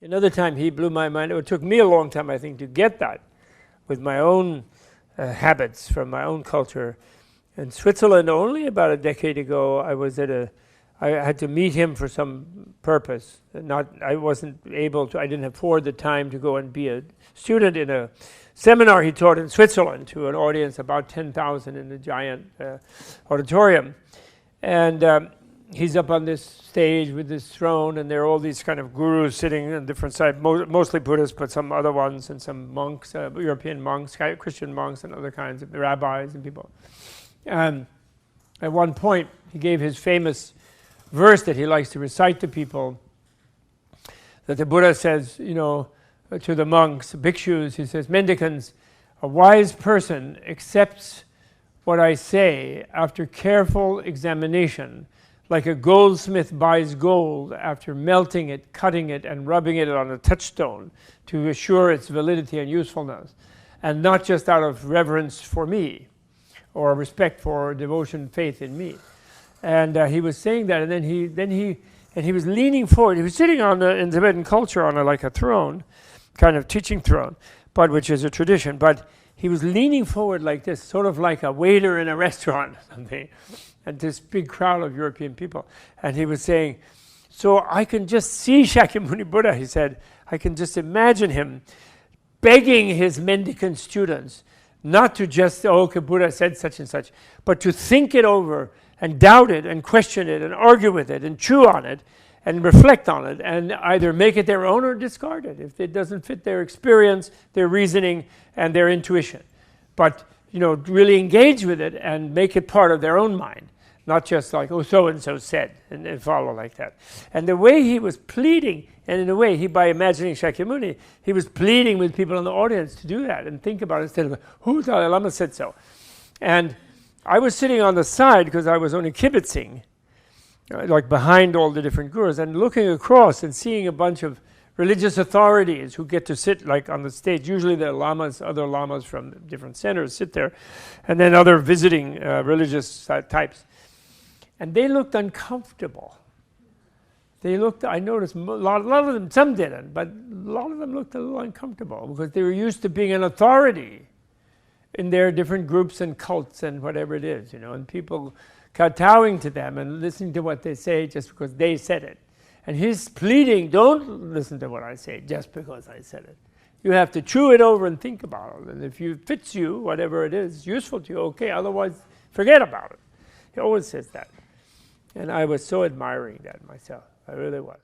Another time he blew my mind. It took me a long time, I think, to get that with my own habits from my own culture. In Switzerland, only about a decade ago, I had to meet him for some purpose. I wasn't able to, I didn't afford the time to go and be a student in a seminar he taught in Switzerland to an audience about 10,000 in a giant auditorium. And he's up on this stage with this throne, and there are all these kind of gurus sitting on different sides, mostly Buddhists, but some other ones, and some monks, European monks, Christian monks, and other kinds of rabbis and people. And at one point, he gave his famous verse that he likes to recite to people, that the Buddha says, to the monks, bhikshus, he says, mendicants, a wise person accepts what I say after careful examination, like a goldsmith buys gold after melting it, cutting it, and rubbing it on a touchstone to assure its validity and usefulness, and not just out of reverence for me, or respect for devotion, faith in me. And he was saying that, and then he was leaning forward. He was sitting in Tibetan culture on like a throne, kind of teaching throne, but which is a tradition. But he was leaning forward like this, sort of like a waiter in a restaurant or something, and this big crowd of European people. And he was saying, so I can just see Shakyamuni Buddha, he said, I can just imagine him begging his mendicant students not to just, okay, Buddha said such and such, but to think it over and doubt it and question it and argue with it and chew on it and reflect on it and either make it their own or discard it if it doesn't fit their experience, their reasoning, and their intuition. But, really engage with it and make it part of their own mind, not just like, oh, so-and-so said, and follow like that. And the way he was pleading, and in a way, by imagining Shakyamuni, he was pleading with people in the audience to do that and think about it instead of, who Dalai Lama said so. And I was sitting on the side because I was only kibitzing, like behind all the different gurus, and looking across and seeing a bunch of religious authorities who get to sit like on the stage. Usually the lamas, other lamas from different centers sit there, and then other visiting religious types. And they looked uncomfortable. I noticed a lot of them, some didn't, but a lot of them looked a little uncomfortable because they were used to being an authority in their different groups and cults and whatever it is, and people kowtowing to them and listening to what they say just because they said it. And he's pleading, don't listen to what I say just because I said it. You have to chew it over and think about it. And if it fits you, whatever it is, useful to you, okay, otherwise forget about it. He always says that. And I was so admiring that myself. I really was.